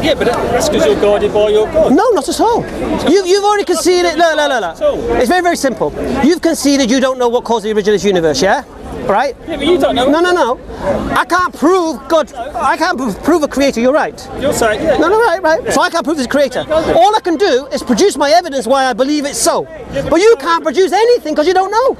Yeah, but that's because you're guided by your God. No, not at all. You've already conceded. No. It's very, very simple. You've conceded you don't know what caused the original universe, yeah? Right? Yeah, but you don't know. No. I can't prove God. I can't prove a creator. You're right. You're saying, yeah. No, right. So I can't prove there's a creator. All I can do is produce my evidence why I believe it's so. But you can't produce anything because you don't know.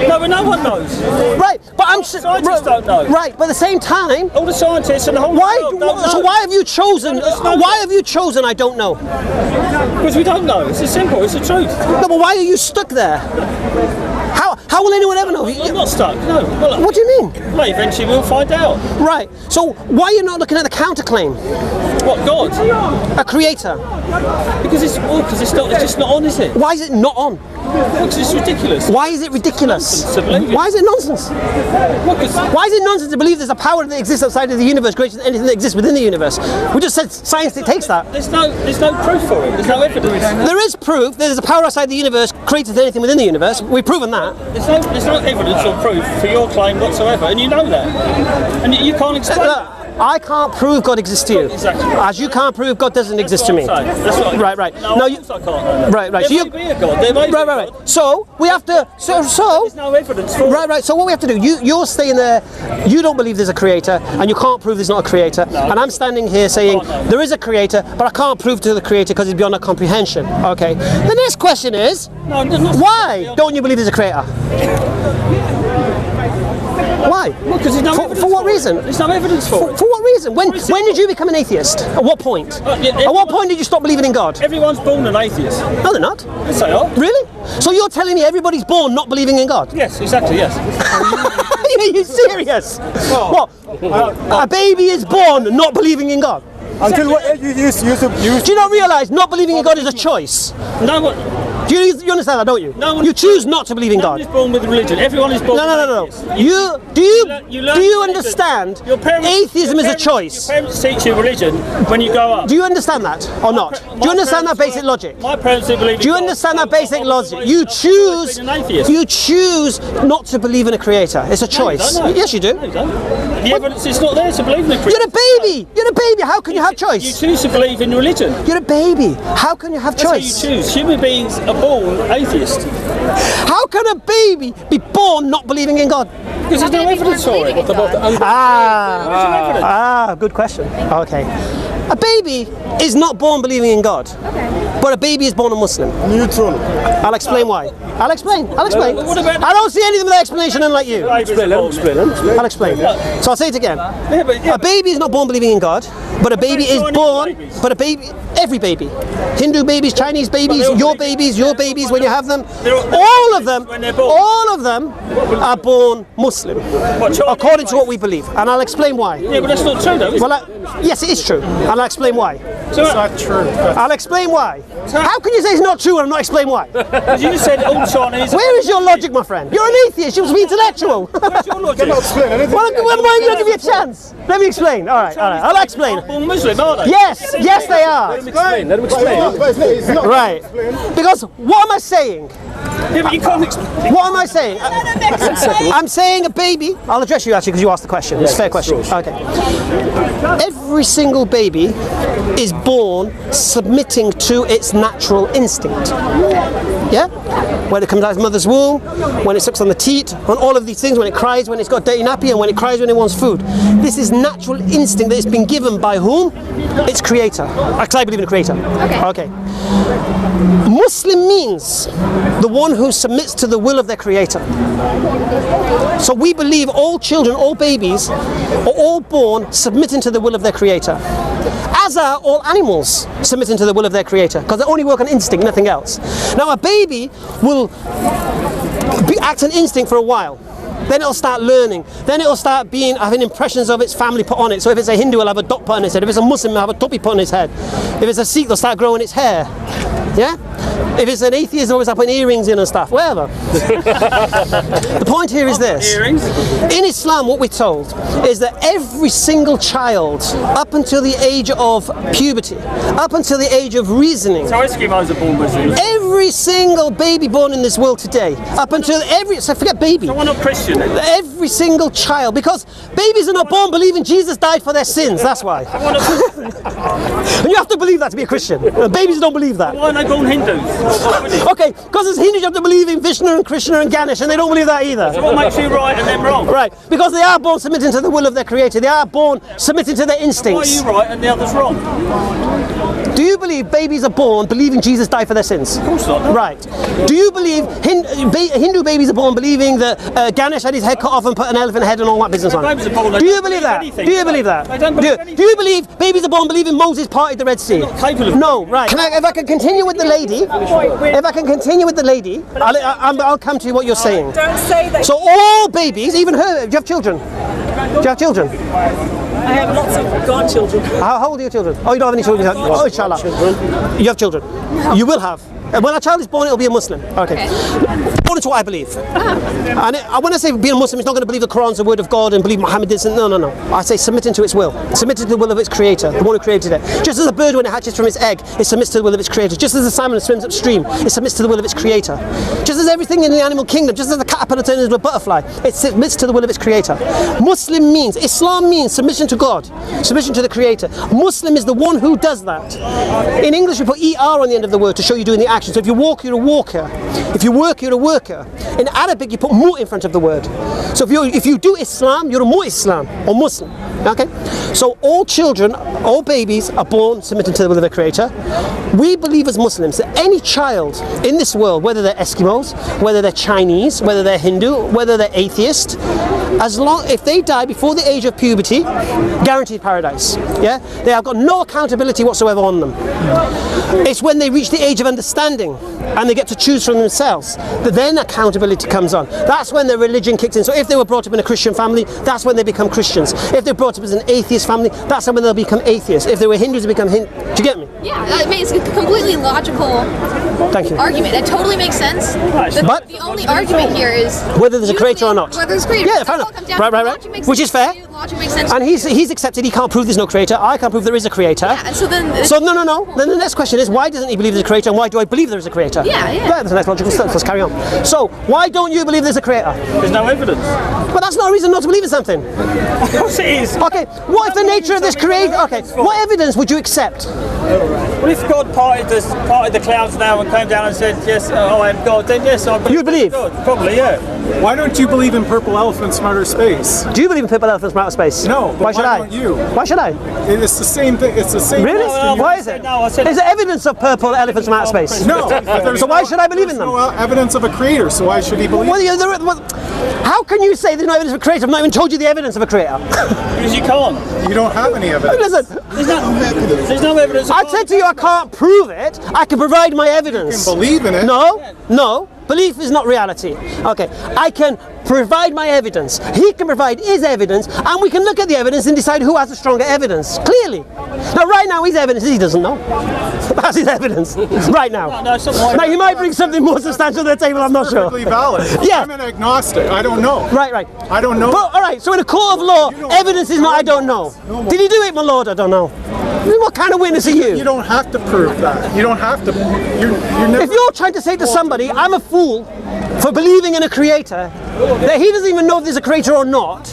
No, but no one knows. Right, but Scientists don't know. Right, but at the same time, all the scientists and the whole world don't know. So why have you chosen? Why have you chosen? I don't know. Because we don't know. It's as simple. It's the truth. No, but why are you stuck there? How will anyone ever know? I'm not stuck. No. Well, what do you mean? Well, eventually we'll find out. Right. So why are you not looking at the counterclaim? What, God? A creator. Because it's not. It's just not on, is it? Why is it not on? Because it's ridiculous. Why is it ridiculous? Why is it nonsense? Why is it nonsense to believe there's a power that exists outside of the universe greater than anything that exists within the universe? We just said science dictates that. There's no proof for it. There's no evidence. There is proof that there's a power outside the universe greater than anything within the universe. We've proven that. There's no evidence or proof for your claim whatsoever, and you know that. And you can't explain it. I can't prove God exists to you. Exactly. As you can't prove God doesn't exist to me. That's what Right. No, of course I can't. Right. There may be a God. There may be a God. So we have to. There's no evidence for it. Right. So what we have to do? You're staying there. You don't believe there's a creator, and you can't prove there's not a creator. No. And I'm standing here saying there is a creator, but I can't prove to the creator because it's beyond our comprehension. Okay. The next question is, why don't you believe there's a creator? Why? Well, because there's no evidence for what reason? There's no evidence for it. For what reason? When did you become an atheist? At what point? At what point did you stop believing in God? Everyone's born an atheist. No, they're not. Yes, they are. Really? So you're telling me everybody's born not believing in God? Yes, exactly, yes. Are you serious? What? A baby is born not believing in God? Until what age you use Do you not realise not believing in God is a choice? No, you understand that, don't you? No one, you choose not to believe in God. No one is born with religion. Everyone is born with atheist. Do you understand? Atheism is a choice. Your parents teach you religion when you grow up. Do you understand that or not? Do you understand that basic logic? My parents do believe in God. Do you understand that basic logic? You choose not to believe in a creator. It's a choice. No, yes, you do. No, you don't. The evidence is not there to believe in a creator. You're a baby. You're a baby. How can you have choice? You choose to believe in religion. You're a baby. How can you have choice? That's how you choose. Human beings are born atheist. How can a baby be born not believing in God? Because there's no evidence for it. Good question. Okay. A baby is not born believing in God, but a baby is born a Muslim. Neutral. I'll explain why. I'll explain. I don't see anything with that explanation unlike you. I'll explain. So I'll say it again. A baby is not born believing in God, but a baby is born. But every baby, Hindu babies, Chinese babies, your babies when you have them, all of them are born Muslim, according to what we believe. And I'll explain why. Yeah, but that's not true though. Well, yes, it is true. And I'll explain why. It's not true. I'll explain why. How can you say it's not true and not explain why? Because you just said all Chinese. Where is your logic, my friend? You're an atheist. You must be intellectual. Where's your logic? Cannot explain anything. Well, why don't you give me a chance? Let me explain. All right. I'll explain. Born Muslim, are they? Yes, they are. Let him explain. It's not Right. Because what am I saying? Yeah, but you can't explain. What am I saying? I'm saying a baby. I'll address you actually because you asked the question. It's a fair question. Okay. Every single baby is born submitting to its natural instinct. Yeah? When it comes out of its mother's womb, when it sucks on the teat, on all of these things, when it cries, when it's got dirty nappy, and when it cries when it wants food. This is natural instinct that has been given by whom? Its creator. Because I believe in a creator. Okay. Muslim means the one who submits to the will of their creator. So we believe all children, all babies, are all born submitting to the will of their creator. As are all animals submitting to the will of their creator, because they only work on instinct, nothing else. Now a baby will act on instinct for a while. Then it'll start learning. Then it'll start having impressions of its family put on it. So if it's a Hindu, it'll have a dot put on its head. If it's a Muslim, it'll have a topi put on its head. If it's a Sikh, they'll start growing its hair. Yeah? If it's an atheist, always putting earrings in and stuff. Whatever. The point here is this. Earrings? In Islam, what we're told is that every single child, up until the age of puberty, up until the age of reasoning, So Eskimos are born Muslims. every single baby born in this world today, up until so forget baby. So why not Christian then? Every single child, because babies are not born believing Jesus died for their sins, that's why. Why not, And you have to believe that to be a Christian. Babies don't believe that. why are they born Hindus? Okay, because as Hindus you have to believe in Vishnu and Krishna and Ganesh, and they don't believe that either. So what makes you right and them wrong? Right, because they are born submitting to the will of their creator. They are born submitting to their Why are instincts. you right and the others wrong? Do you believe babies are born believing Jesus died for their sins? Of course not. No. Right. Do you believe Hindu babies are born believing that Ganesh had his head cut off and put an elephant head and all that business on? Babies are born, they Do you don't believe believe that? anything, Do you do they? believe that? They don't believe anything. Do you believe babies are born believing Moses parted the Red Sea? not capable of- No, right. If I can continue with the lady, I'll come to what you're saying. Don't say that. So all babies, even her, do you have children? Do you have children? I have lots of godchildren. How old are your children? Oh, you don't have any children? Oh, inshallah. You have children? You will have. And when a child is born, it'll be a Muslim. Okay. According to what I believe. And when I say being a Muslim, it's not going to believe the Quran's the word of God and believe Muhammad is. No. I say submitting to its will. Submitting to the will of its creator, the one who created it. Just as a bird, when it hatches from its egg, it submits to the will of its creator. Just as a salmon swims upstream, it submits to the will of its creator. Just as everything in the animal kingdom, just as the caterpillar turns into a butterfly, it submits to the will of its creator. Islam means submission to God, submission to the creator. Muslim is the one who does that. In English, we put ER on the end of the word to show you doing the action. So if you walk, you're a walker. If you work, you're a worker. In Arabic, you put mu in front of the word. So if you do Islam, you're a mu-Islam or Muslim. Okay? So all children, all babies are born submitting to the will of their creator. We believe as Muslims that any child in this world, whether they're Eskimos, whether they're Chinese, whether they're Hindu, whether they're atheist, if they die before the age of puberty, guaranteed paradise. Yeah? They have got no accountability whatsoever on them. It's when they reach the age of understanding and they get to choose for themselves that then accountability comes on. That's when their religion kicks in. So if they were brought up in a Christian family, that's when they become Christians. If they're brought up as an atheist family, that's when they'll become atheists. If they were Hindus, they become Hindu. Do you get me? Yeah, I mean, it's a completely logical Thank you. argument. It totally makes sense. But The only argument here is whether there's a creator or not. Whether there's a creator. Yeah, That's fair all enough. it comes down Right, to. right. Logic makes Which sense is fair. to you, logic makes sense And to he's accepted he can't prove there's no creator. I can't prove there is a creator. Yeah, and so then So no. Then the next question is, why doesn't he believe there's a creator, and why do I believe there is a creator? Yeah. Right, that's the next logical step. Let's carry on. So why don't you believe there's a creator? There's no evidence. But that's not a reason not to believe in something. Of course it is. Okay, what if the nature of this creator? Okay, what evidence would you accept? Well, if God parted the clouds now and came down and said, yes, I am God, then yes, I believe. You'd believe? God. Probably, yeah. Why don't you believe in purple elephants from outer space? Do you believe in purple elephants from outer space? No, but Why should why I? don't you? Why should I? It's the same thing. It's the same. Really? question you- Why is it? No, I said- Is there evidence of purple elephants from outer space? No. So why should I believe in them? There's no evidence of a creator, so why should he believe? How can you say there's no evidence of a creator? I've not even told you the evidence of a creator. Because you can't. You don't have any evidence. Listen, There's no evidence. I said to you I can't prove it. I can provide my evidence. You can believe in it. No. Belief is not reality. Okay, I can provide my evidence. He can provide his evidence, and we can look at the evidence and decide who has the stronger evidence. Clearly. Now, right now, his evidence is he doesn't know. That's his evidence. Right now. No, it's not my Now, he might bring something more substantial to the table. I'm not sure. Perfectly valid. Yeah. I'm an agnostic. I don't know. Right. I don't know. But, all right. So in a court of law, don't evidence know. is not I don't know. No. Did he do it, my lord? I don't know. What kind of witness are You you? don't have to prove that. You don't have to. You're never. If you're trying to say to somebody, I'm a fool for believing in a creator, that he doesn't even know if there's a creator or not,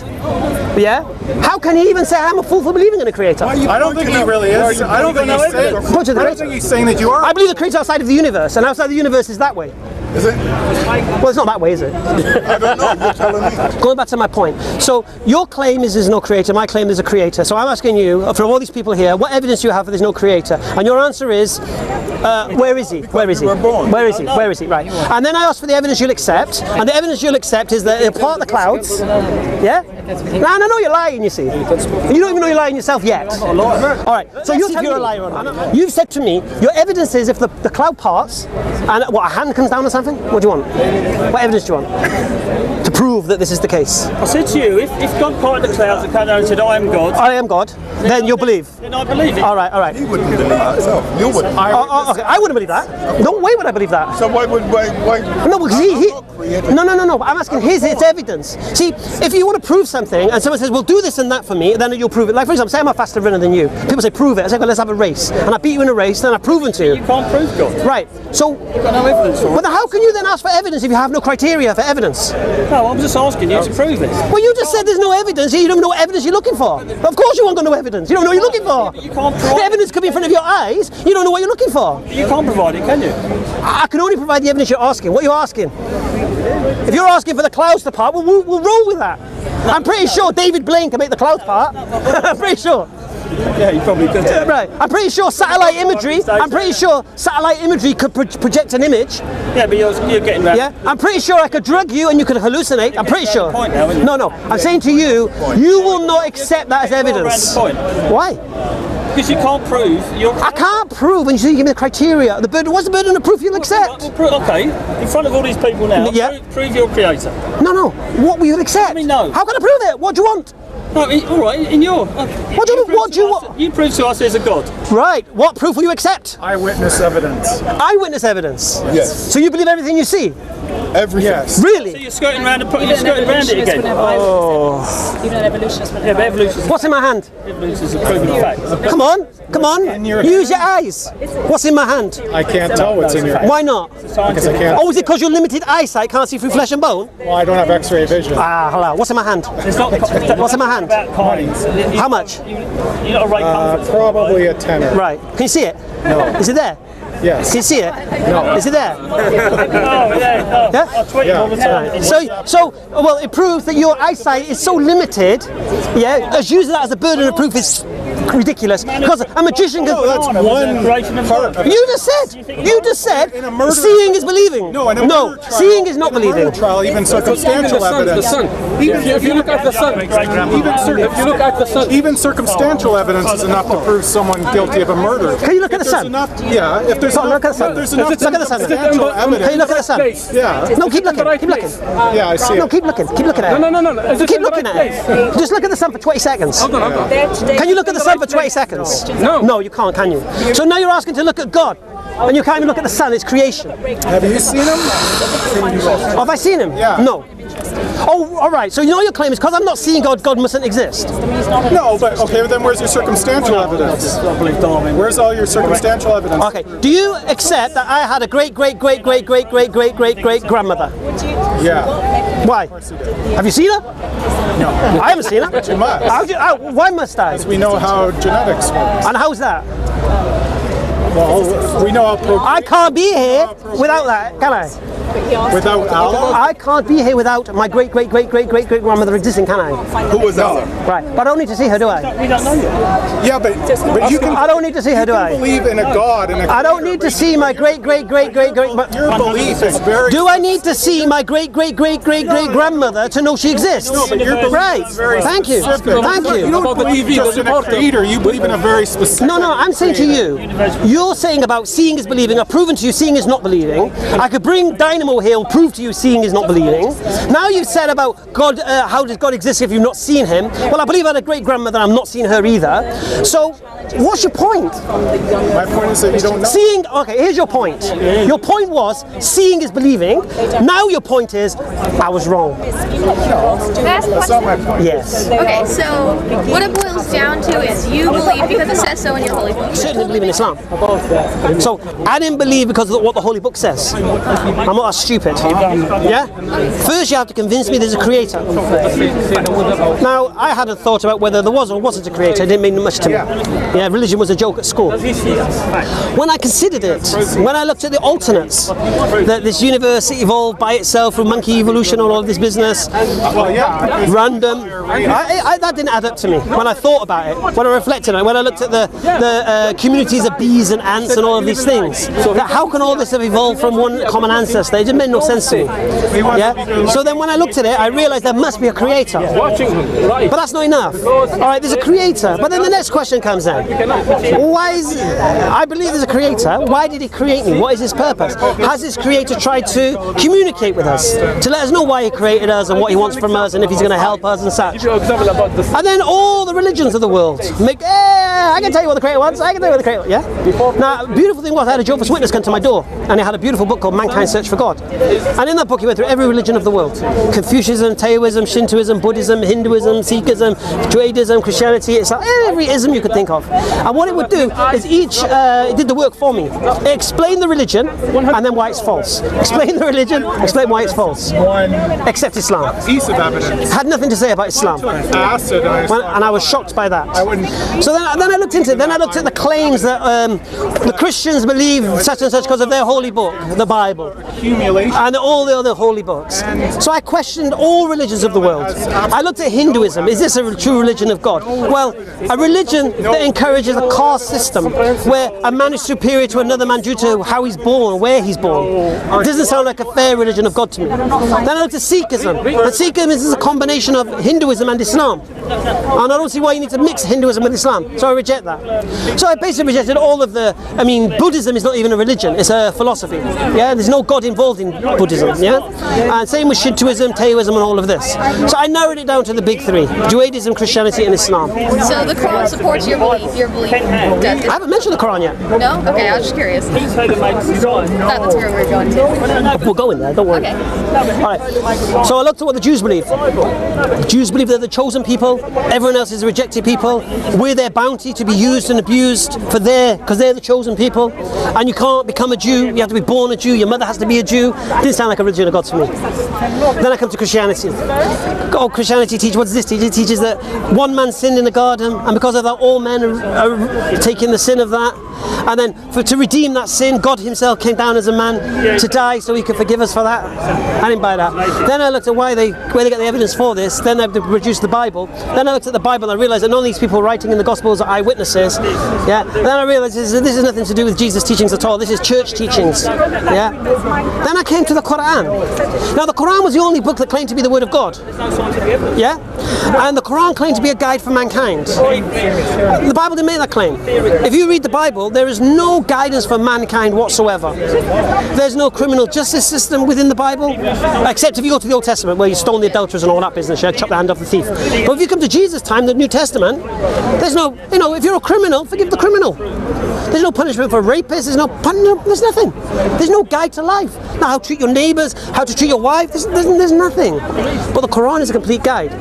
yeah? How can he even say I'm a fool for believing in a creator? I don't think he really is. I don't think he's saying. Point to the I don't creator. think he's saying that you are. I believe the creator outside of the universe, and outside the universe is that way. Is it? Well, it's not that way, is it? I don't know. You're telling me. Going back to my point. So your claim is there's no creator, my claim there's a creator. So I'm asking you, from all these people here, what evidence do you have that there's no creator? And your answer is, where is he? Where is he? we were born. Where is he? Where is he? Right. And then I ask for the evidence you'll accept, and the evidence you'll accept is that he'll part the clouds. Yeah? Now, I know you're lying, you see. You don't even know you're lying yourself yet. All right. So you're telling me you're a liar or not. You've said to me, your evidence is if the cloud parts, and what, a hand comes down or something? What do you want? What evidence do you want? To prove prove that this is the case? I said to you, if God parted the clouds and came down and said, I am God, I am God. Then you'll believe. then I believe it. All right. He wouldn't believe that himself. You would. Okay, I wouldn't believe that. No way would I believe that. So why? No, because No. I'm asking it's evidence. See, if you want to prove something and someone says, well, do this and that for me, then you'll prove it. Like, for example, say I'm a faster runner than you. People say, prove it. I say, well, let's have a race. And I beat you in a race, then I've proven to you. You can't prove God. Right. So, You've got no evidence for it. but then how can you then ask for evidence if you have no criteria for evidence? No, I'm just asking you to prove it. Well, you just said there's no evidence. You don't know what evidence you're looking for. Of course you won't got no evidence. You don't know what you're looking for. You can't The provide evidence could be in front of your eyes. You don't know what you're looking for. You can't provide it, can you? I can only provide the evidence you're asking. What are you asking? If you're asking for the clouds to part, well, we'll roll with that. I'm pretty sure David Blaine can make the clouds part. I'm pretty sure. Yeah, you probably could. Right. I'm pretty sure satellite imagery. I'm pretty sure satellite imagery could project an image. Yeah, but you're getting around. Yeah. I'm pretty sure I could drug you and you could hallucinate. I'm pretty sure. Point now, isn't it? No. I'm saying to you, you will not accept that as evidence. Around the point. Why? Because you can't prove your. I can't prove when you say you give me the criteria. The burden. What's the burden of proof you'll accept? Okay, in front of all these people now, Yeah. prove your creator. No. What will you accept? I mean, no. How can I prove it? What do you want? No, all right, in your. What do you want? You prove to us there's a God. Right. What proof will you accept? Eyewitness evidence. Eyewitness evidence. Yes. So you believe everything you see? Everything. Yes. Really? So you're skirting around it again. Even an evolutionist would Yeah, but evolution What's in my hand? is a proven fact. Come on. Use your eyes. What's in my hand? I can't tell what's in your. Why not? Because I can't. Oh, is it because you're limited eyesight, can't see through flesh and bone? Well, I don't have X-ray vision. Ah, hello. What's in my hand? It's not. What's in my hand? About kinds. How much? You're not a rate comfort. Probably a tenner. Right. Can you see it? No. Is it there? Yes. Can you see it? No. Is it there? Oh, yeah. Yeah? I tweet all the time. Well, it proves that your eyesight is so limited. Yeah, as using that as a burden of proof is ridiculous. Because a magician can. that's one creation of part God. of it. You just said. In a murder Seeing is believing. No, in a murder trial, seeing is not in a murder believing. trial, even circumstantial evidence. If you look at the sun, Even circumstantial evidence is enough to prove someone guilty of a murder. Can you look at the If there's sun? enough, yeah. If there's Look at the sun. if there's enough Look at the sun. circumstantial Can you evidence. look at the sun? Yeah. No, keep looking. Keep looking. Yeah, I see No, it. keep looking. Keep looking at it. No. Keep looking at it. Just look at the sun for 20 seconds. Hold on. Can you look at the sun for 20 seconds? No, you can't, can you? So now you're asking to look at God, and you can't even look at the sun, it's creation. Have you seen him? Have I seen him? Yeah. No. Oh, all right. So you know your claim is because I'm not seeing God, God mustn't exist. No, but okay, then where's your circumstantial evidence? Where's all your circumstantial evidence? Okay. Do you accept that I had a great grandmother? Yeah. Why? Have you seen her? No. I haven't seen her. But you must. Why must I? We know how genetics works. And how's that? Well, we know how I can't be here without that, can I? without Allah. I can't be here without my great grandmother existing, can I? Who was Allah? Right, but I don't need to see her, do I? We don't know yet. Yeah, but you can. I don't need to see her, do I? Believe in a God and a. I don't need to see my great. Your belief is very. Do I need to see my great grandmother to know she exists? No, but your belief Right. is very Thank you. specific. Thank You you. don't believe just in a creator. You believe in a very specific. No, I'm saying to you, you're saying about seeing is believing. I've proven to you seeing is not believing. I could bring Dynamo here and prove to you seeing is not believing. Now you've said about God, how does God exist if you've not seen him? Well, I believe I had a great grandmother, I'm not seeing her either. So, what's your point? My point is that you don't know. Seeing, okay, here's your point. Your point was seeing is believing. Now your point is I was wrong. That's not my point. Yes. Okay, so what it boils down to is you believe because it says so in your holy book. I certainly believe in Islam. So I didn't believe because of what the Holy Book says. I'm not that stupid. Yeah? First you have to convince me there's a creator. Now, I hadn't thought about whether there was or wasn't a creator. It didn't mean much to me. Yeah, religion was a joke at school. When I considered it, when I looked at the alternates, that this universe evolved by itself through monkey evolution and all of this business, Well, yeah. random, that didn't add up to me when I thought about it, when I reflected on it, when I looked at the communities of bees and ants and all of these things. That how can all this have evolved from one common ancestor? It just made no sense to me. Yeah. So then when I looked at it, I realised there must be a creator. But that's not enough. All right, there's a creator. But then the next question comes in. Why is... I believe there's a creator. Why did he create me? What is his purpose? Has this creator tried to communicate with us? To let us know why he created us and what he wants from us and if he's going to help us and such. And then all the religions of the world make... I can tell you what the creator wants. I can tell you what the creator wants. Yeah? Now, the beautiful thing was I had a Jehovah's Witness come to my door and he had a beautiful book called Mankind's Search for God. And in that book he went through every religion of the world. Confucianism, Taoism, Shintoism, Buddhism, Hinduism, Sikhism, Judaism, Christianity. It's like every ism you could think of. And what it would do is it did the work for me. It explained the religion and then why it's false. Explain the religion, explain why it's false. Except Islam. Piece of evidence. Had nothing to say about Islam. And I was shocked by that. So then I looked into it. Then I looked at the claims that the Christians believe such and such because of their holy book, the Bible, and all the other holy books. So I questioned all religions of the world. I looked at Hinduism. Is this a true religion of God? Well, a religion that encourages a caste system where a man is superior to another man due to how he's born, where he's born. It doesn't sound like a fair religion of God to me. Then I looked at Sikhism. And Sikhism is a combination of Hinduism and Islam. And I don't see why you need to mix Hinduism with Islam. So I reject that. So I basically rejected all of the... I mean, Buddhism is not even a religion. It's a philosophy. Yeah, there's no God involved in Buddhism. Yeah, and same with Shintoism, Taoism, and all of this. So I narrowed it down to the big three: Judaism, Christianity, and Islam. So the Quran supports your belief. Your belief does it? I haven't mentioned the Quran yet. No? Okay, I was just curious. That's where we're going to. We'll go in there. Don't worry. Okay. All right. So I looked at what the Jews believe. The Jews believe they're the chosen people. Everyone else is the rejected people. We're their bounty to be used and abused because they're the chosen people. And you can't become a Jew. You have to be born a Jew. Your mother has to be a Jew. It didn't sound like a religion of God to me. Then I come to Christianity. Oh, Christianity teaches, what does this teach? It teaches that one man sinned in the garden, and because of that all men are taking the sin of that. And then to redeem that sin, God himself came down as a man to die so he could forgive us for that. I didn't buy that. Then I looked at where they get the evidence for this. Then I produced the Bible. Then I looked at the Bible and I realised that none of these people writing in the Gospels are eyewitnesses. Yeah. Then I realised this is nothing to do with Jesus' teachings at all. This is church teachings. Yeah. Then I came to the Quran. Now the Quran was the only book that claimed to be the word of God. Yeah. And the Quran claimed to be a guide for mankind. The Bible didn't make that claim. If you read the Bible, there is no guidance for mankind whatsoever. There's no criminal justice system within the Bible, except if you go to the Old Testament where you stone the adulterers and all that business, you chop the hand off the thief. But if you come to Jesus' time, the New Testament, there's no, if you're a criminal, forgive the criminal. There's no punishment for rapists, there's nothing. There's no guide to life. Now, how to treat your neighbours, how to treat your wife, there's nothing. But the Quran is a complete guide.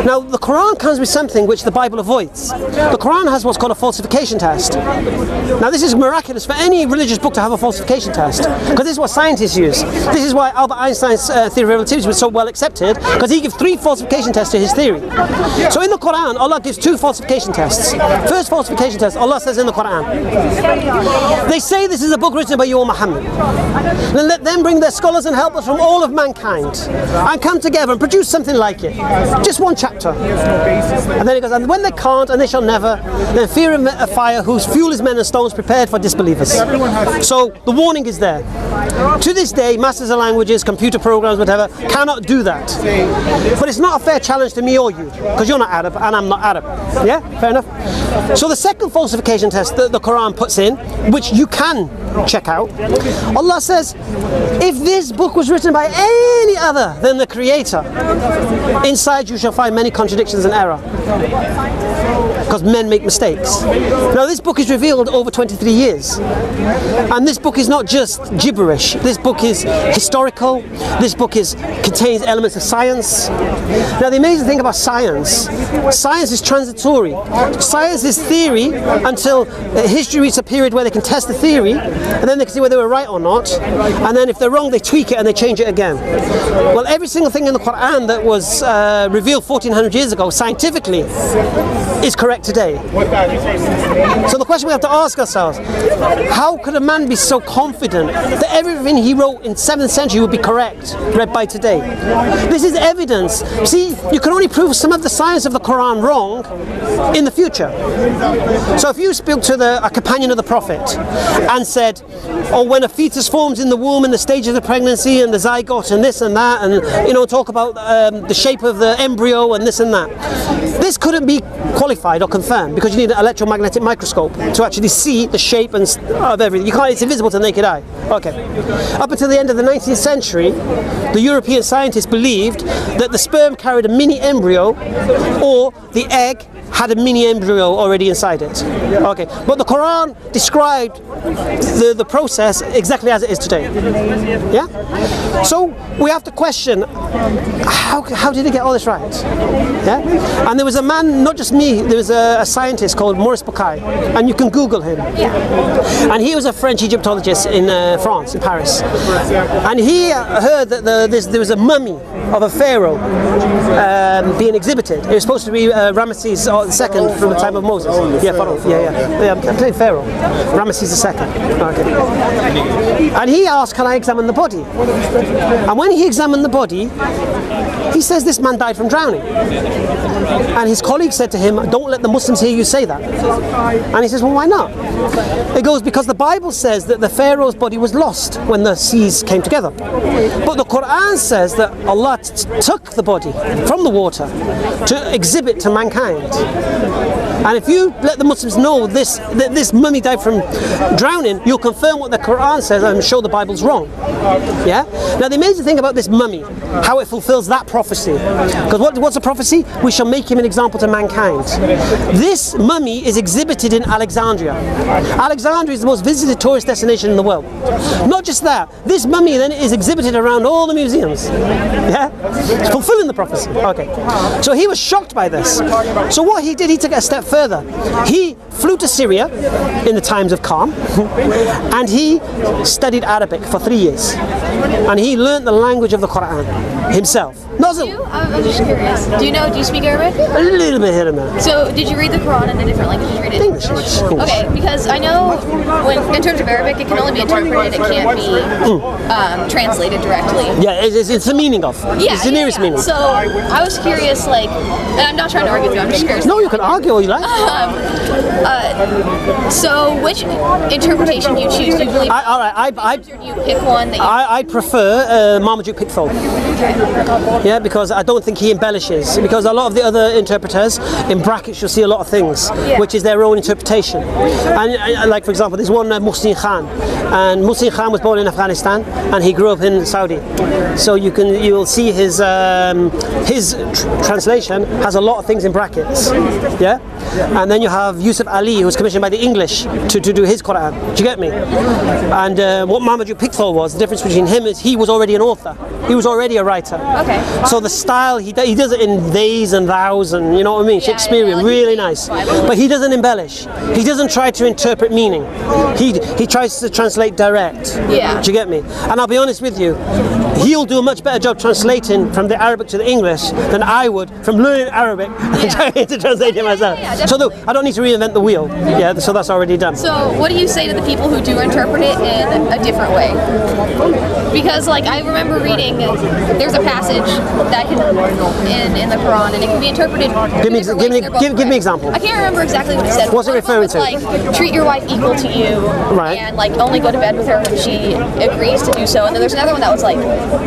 Now, the Quran comes with something which the Bible avoids. The Quran has what's called a falsification test. Now, this is miraculous for any religious book to have a falsification test, because this is what scientists use. This is why Albert Einstein's theory of relativity was so well accepted, because he gave 3 falsification tests to his theory. So in the Quran, Allah gives 2 falsification tests. First falsification test, Allah says in the Quran, they say this is a book written by you, O Muhammad. Then let them bring their scholars and helpers from all of mankind and come together and produce something like it. Just one chapter. And then he goes, and when they can't, and they shall never, then fear a fire whose fuel is men and stones prepared for disbelievers. So the warning is there. To this day, masters of languages, computer programs, whatever, cannot do that. But it's not a fair challenge to me or you, because you're not Arab and I'm not Arab. Yeah, fair enough. So the second falsification test that the Quran puts in, which you can check out, Allah says, if this book was written by any other than the Creator, inside you shall find many contradictions and error. Because men make mistakes. Now this book is revealed over 23 years. And this book is not just gibberish. This book is historical. This book contains elements of science. Now the amazing thing about science is transitory. Science is theory until history reaches a period where they can test the theory, and then they can see whether they were right or not. And then if they're wrong, they tweak it and they change it again. Well, every single thing in the Quran that was revealed 1400 years ago scientifically is correct today. So the question we have to ask ourselves, how could a man be so confident that everything he wrote in 7th century would be correct, read by today? This is evidence. See, you can only prove some of the science of the Quran wrong in the future. So if you spoke to a companion of the Prophet and said, oh, when a fetus forms in the womb in the stage of the pregnancy and the zygote and this and that, and you know, talk about the shape of the embryo and this and that, this couldn't be qualified or confirmed because you need an electromagnetic microscope to actually see the shape and of everything. You can't, it's invisible to the naked eye. Okay. Up until the end of the 19th century, the European scientists believed that the sperm carried a mini embryo or the egg had a mini embryo already inside it. Okay, but the Quran described the process exactly as it is today. Yeah? So we have to question, how did he get all this right? Yeah? And there was a man, not just me, there was a scientist called Maurice Bucaille, and you can Google him. And he was a French Egyptologist in France, in Paris. And he heard that there was a mummy of a pharaoh being exhibited. It was supposed to be Ramesses II from the time of Moses. Pharaoh. I'm saying Pharaoh. Ramesses II. Okay. And he asked, can I examine the body? And when he examined the body, he says this man died from drowning. And his colleague said to him, don't let the Muslims hear you say that. And he says, well, why not? It goes, because the Bible says that the Pharaoh's body was lost when the seas came together. But the Quran says that Allah took the body from the water to exhibit to mankind. And if you let the Muslims know that this mummy died from drowning, you'll confirm what the Quran says and show the Bible's wrong. Yeah? Now the amazing thing about this mummy, how it fulfills that prophecy. Because what's a prophecy? We shall make him an example to mankind. This mummy is exhibited in Alexandria. Alexandria is the most visited tourist destination in the world. Not just that, this mummy then is exhibited around all the museums. Yeah? It's fulfilling the prophecy. Okay. So he was shocked by this. So what he did, he took it a step further. He flew to Syria in the times of calm and he studied Arabic for 3 years. And he learned the language of the Quran himself. I'm just curious. Do you speak Arabic? A little bit here and there. So did you read the Quran in a different language? Did you read it English. Okay, because I know in terms of Arabic, it can only be interpreted. It can't be translated directly. Yeah, it's the meaning of. Yeah, it's the nearest meaning. So I was curious, like, and I'm not trying to argue with you. I'm just curious. No, you can argue all you like. So which interpretation do you choose? Do you believe? All right, or do you pick one that you? I prefer Marmaduke Pickthall. Yeah, because I don't think he embellishes. Because a lot of the other interpreters, in brackets, you'll see a lot of things, which is their own interpretation. And like, for example, there's one Muhsin Khan, and Muhsin Khan was born in Afghanistan, and he grew up in Saudi. So you'll see his translation has a lot of things in brackets. Yeah, and then you have Yusuf Ali, who was commissioned by the English to do his Quran. Do you get me? And what Marmaduke Pickthall was, the difference between him is he was already an author. He was already a writer. Okay. So the style, he does it in theys and thous and, you know what I mean, Shakespearean, like really nice. But he doesn't embellish. He doesn't try to interpret meaning. He tries to translate direct. Yeah. Do you get me? And I'll be honest with you, he'll do a much better job translating from the Arabic to the English than I would from learning Arabic and trying to translate it myself. So I don't need to reinvent the wheel. Yeah, so that's already done. So what do you say to the people who do interpret it in a different way? Because like I remember reading, there's a passage that can in the Quran and it can be interpreted. Give me an example. I can't remember exactly what it said. What's it referring to? Like treat your wife equal to you, right? And like only go to bed with her when she agrees to do so. And then there's another one that was like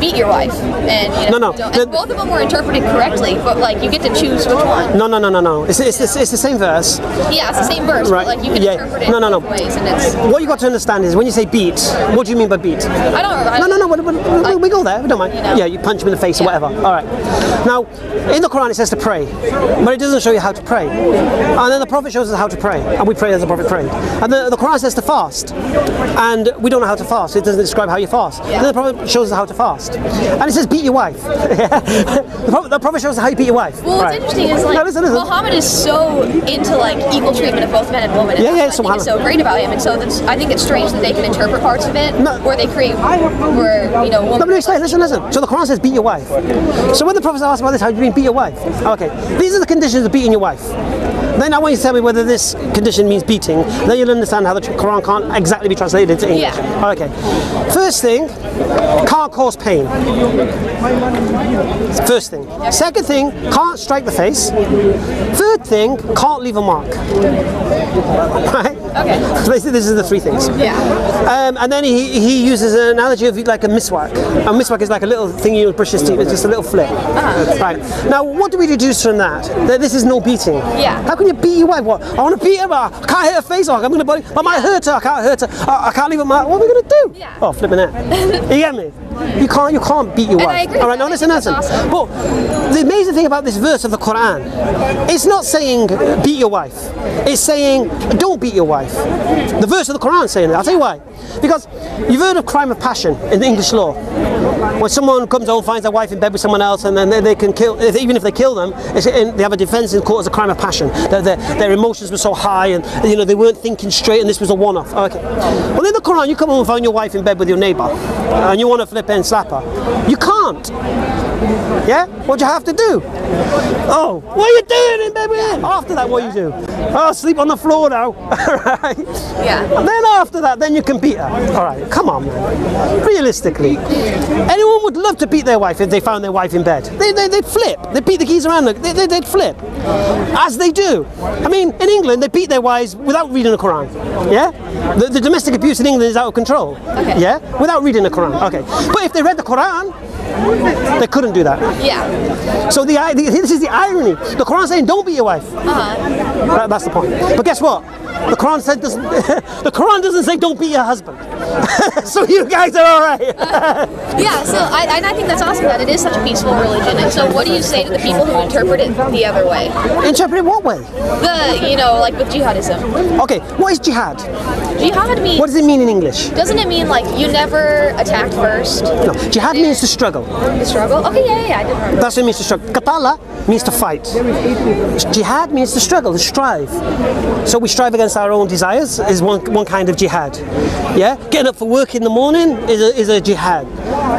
beat your wife, and you know, and both of them were interpreted correctly, but like you get to choose which one. No. It's the same verse. Yeah, it's the same verse, right? But like you can interpret it both ways, and it's. What you got to understand is when you say beat, what do you mean by beat? I don't know. No. We go there. We don't mind. Yeah, you punch him in the face or whatever. All right. Now, in the Quran it says to pray, but it doesn't show you how to pray. And then the Prophet shows us how to pray, and we pray as the Prophet prayed. And the Quran says to fast, and we don't know how to fast. It doesn't describe how you fast. Then the Prophet shows us how to fast, and it says beat your wife. The Prophet shows us how you beat your wife. Well, what's interesting is like listen. Muhammad is so into like equal treatment of both men and women. And I think it's so great about him, and so I think it's strange that they can interpret parts of it where they create where you know. Listen. So the Quran says beat your wife. So when the Prophet asked about this, how do you mean beat your wife? Okay, these are the conditions of beating your wife. Then I want you to tell me whether this condition means beating. Then you'll understand how the Quran can't exactly be translated into English. Yeah. Okay. First thing, can't cause pain. First thing. Second thing, can't strike the face. Third thing, can't leave a mark. Right? Okay. This is the three things. Yeah. And then he uses an analogy of like a miswak. A miswak is like a little thing you brush your teeth. It's just a little flip. Right. Now, what do we deduce from that? That this is no beating. Yeah. How can you beat your wife? What? I want to beat her, but I can't hit her face. I'm going to body. I might hurt her. I can't hurt her. I can't leave a mark. What are we going to do? Yeah. Oh, flipping it. You get me? You can't beat your wife. I agree. All right. Now listen. Awesome. But the amazing thing about this verse of the Quran, it's not saying beat your wife. It's saying don't beat your wife. The verse of the Quran is saying that. I'll tell you why. Because you've heard of crime of passion in the English law. When someone comes home, finds their wife in bed with someone else, and then they can kill, even if they kill them, they have a defence in court as a crime of passion. Their emotions were so high, and they weren't thinking straight, and this was a one-off. Okay. Well, in the Quran, you come home and find your wife in bed with your neighbour, and you want to flip and slap her. You can't. Yeah? What do you have to do? Oh, what are you doing in bed with him? After that, what do you do? Oh, sleep on the floor now. Right? Yeah. And then after that, then you can beat her. All right, come on, man. Realistically, anyone would love to beat their wife if they found their wife in bed. They'd flip. They'd beat the keys around. They'd flip. As they do. I mean, in England, they beat their wives without reading the Quran. Yeah? The domestic abuse in England is out of control. Okay. Yeah? Without reading the Quran. Okay. But if they read the Quran, they couldn't do that. Yeah. So this is the irony. The Quran saying don't beat your wife. That's the point. But guess what? The Quran said the Quran doesn't say don't beat your husband. So you guys are all right. Yeah. So I think that's awesome that it is such a peaceful religion. And so what do you say to the people who interpret it the other way? Interpret it what way? Like with jihadism. Okay. What is jihad? Jihad means. What does it mean in English? Doesn't it mean like you never attack first? No. Jihad means to struggle. The struggle? Okay, yeah, I didn't remember. That's what it means to struggle. Qatala means to fight. Jihad means to struggle, to strive. So we strive against our own desires is one kind of jihad. Yeah? Getting up for work in the morning is a jihad.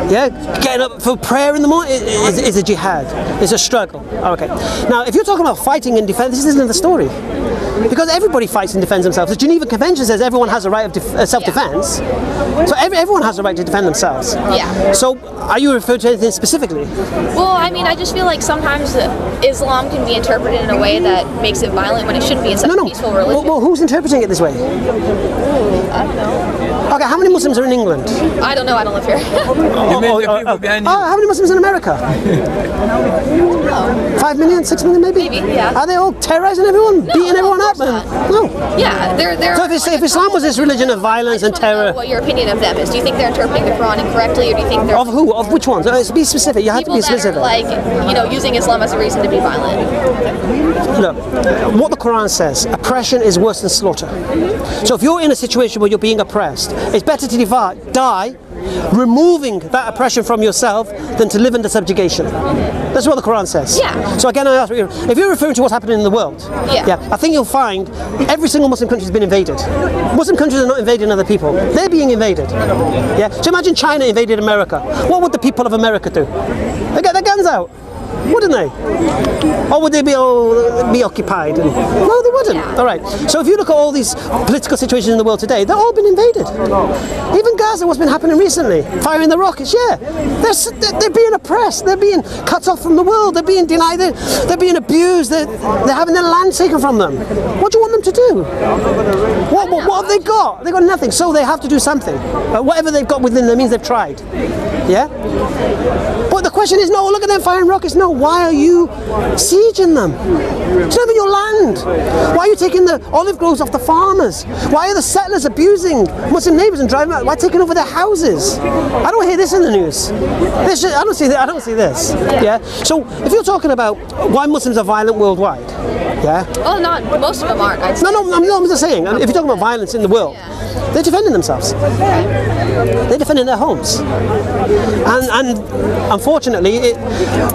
Yeah? Getting up for prayer in the morning is a jihad. It's a struggle. Okay. Now, if you're talking about fighting and defense, this isn't the story. Because everybody fights and defends themselves. The Geneva Convention says everyone has a right of self-defense. So everyone has a right to defend themselves. Yeah. So are you referring to anything specifically? Well, I mean, I just feel like sometimes Islam can be interpreted in a way that makes it violent when it shouldn't be in such a peaceful religion. Well, who's interpreting it this way? I don't know. Okay, how many Muslims are in England? I don't know, I don't live here. How many Muslims in America? 5 million, 6 million maybe? Maybe, yeah. Are they all terrorizing everyone, beating everyone up? No. Yeah, they're. So if Islam was this religion of violence and terror, what your opinion of them is? Do you think they're interpreting the Quran incorrectly, or do you think they're of who? Of which ones? Be specific. You have to be specific. People that are using Islam as a reason to be violent? Look, what the Quran says, oppression is worse than slaughter. So if you're in a situation where you're being oppressed, it's better to die removing that oppression from yourself than to live under subjugation. That's what the Quran says. Yeah. So again, I ask you, if you're referring to what's happening in the world, I think you'll find every single Muslim country has been invaded. Muslim countries are not invading other people; they're being invaded. Yeah. So imagine China invaded America. What would the people of America do? They get their guns out, wouldn't they? Or would they be occupied? No, they wouldn't. All right. So if you look at all these political situations in the world today, they've all been invaded. Even Gaza, what's been happening recently, firing the rockets. Yeah, they're being oppressed. They're being cut off from the world. They're being denied. They're being abused. They're having their land taken from them. What do you want them to do? What have they got? They've got nothing. So they have to do something. Whatever they've got within them means they've tried. Yeah. But the question is, no, look at them firing rockets. No, why are you sieging them? It's not even your land. Why are you taking the olive groves off the farmers? Why are the settlers abusing Muslim neighbours and driving out? Why taking over their houses? I don't hear this in the news. I don't see this. Yeah. So if you're talking about why Muslims are violent worldwide, yeah. Well, not most of them aren't. No, I'm just saying. If you're talking about violence in the world, They're defending themselves. They're defending their homes. And unfortunately,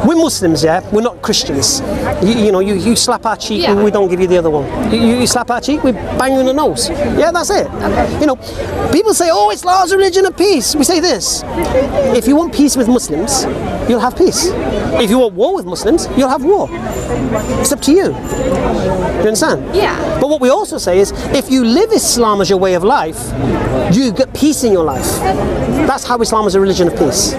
we're Muslims, yeah? We're not Christians. You slap our cheek, we don't give you the other one. You slap our cheek, we bang you in the nose. Yeah, that's it. People say, oh, Islam's a religion of peace. We say this: if you want peace with Muslims, you'll have peace. If you want war with Muslims, you'll have war. It's up to you. You understand? Yeah. But what we also say is, if you live Islam as your way of life, you get peace in your life. That's how Islam is a religion of peace.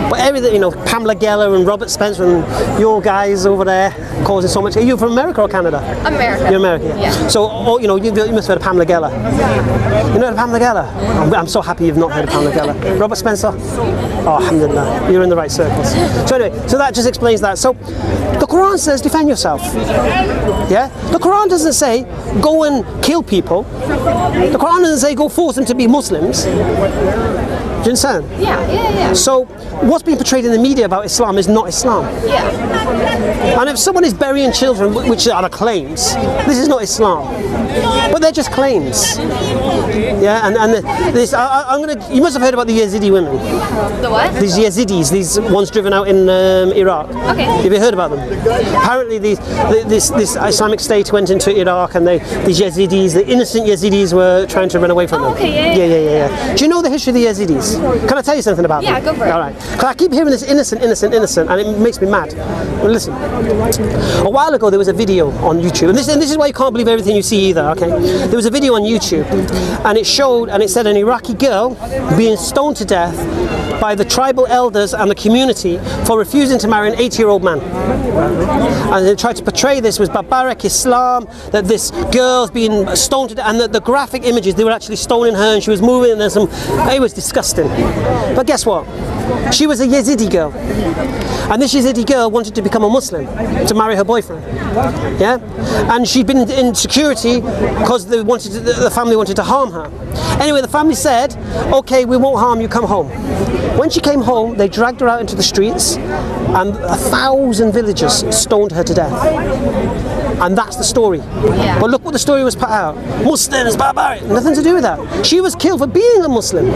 But everything, Pamela Geller and Robert Spencer and your guys over there causing so much. Are you from America or Canada? America. You're American. Yeah. So, you must have heard of Pamela Geller. You know Pamela Geller? I'm so happy you've not heard of Pamela Geller. Robert Spencer? Oh, alhamdulillah. You're in the right circles. So anyway, so that just explains that. So the Quran says defend yourself. Yeah? The Quran doesn't say go and kill people. The Quran doesn't say go force them to be Muslims. Do you understand? Yeah. So what's being portrayed in the media about Islam is not Islam. Yeah. And if someone is burying children, which are the claims, this is not Islam. But they're just claims. Yeah, and this, you must have heard about the Yazidi women. The what? These Yazidis, these ones driven out in Iraq. Okay. Have you heard about them? Apparently this Islamic State went into Iraq, and these Yazidis, the innocent Yazidis, were trying to run away from them. Okay, yeah. Do you know the history of the Yazidis? Can I tell you something about them? Yeah, go for it. All right. Because I keep hearing this innocent, and it makes me mad. Well, listen. A while ago there was a video on YouTube, and this is why you can't believe everything you see either, okay? There was a video on YouTube, and it said an Iraqi girl being stoned to death by the tribal elders and the community for refusing to marry an 80-year-old man. And they tried to portray this was barbaric Islam, that this girl's being stoned to death, and the graphic images, they were actually stoning her and she was moving, and it was disgusting. But guess what? She was a Yazidi girl. And this Yazidi girl wanted to become a Muslim, to marry her boyfriend. Yeah? And she'd been in security because the family wanted to harm her. Anyway, the family said, okay, we won't harm you, come home. When she came home, they dragged her out into the streets, and 1,000 villagers stoned her to death. And that's the story. Yeah. But look what the story was put out. Muslims, barbaric. Nothing to do with that. She was killed for being a Muslim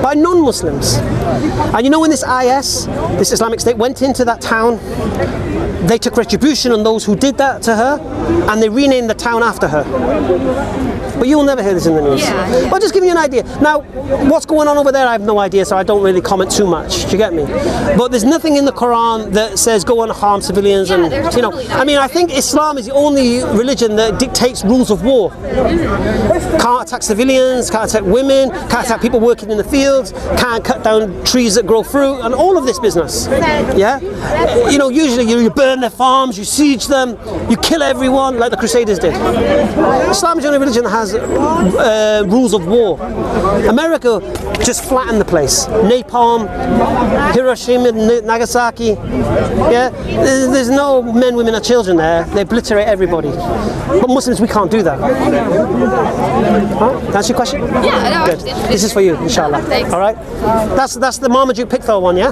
by non-Muslims. And when this IS, this Islamic State, went into that town, they took retribution on those who did that to her, and they renamed the town after her. But you'll never hear this in the news. Yeah. I'll just give you an idea. Now, what's going on over there, I have no idea, so I don't really comment too much. Do you get me? But there's nothing in the Quran that says go and harm civilians. Yeah, And totally not. I mean, I think Islam is the only religion that dictates rules of war. Can't attack civilians, can't attack women, can't attack people working in the fields, can't cut down trees that grow fruit, and all of this business. Yeah? Usually you burn their farms, you siege them, you kill everyone like the Crusaders did. Islam is the only religion that has rules of war. America just flattened the place. Napalm, Hiroshima, Nagasaki. Yeah, there's no men, women, or children there. They obliterate everybody. But Muslims, we can't do that. Huh? That's your question? Yeah, no. Good. This is for you, inshallah. Thanks. All right. That's the Marmaduke Pickthall one, yeah.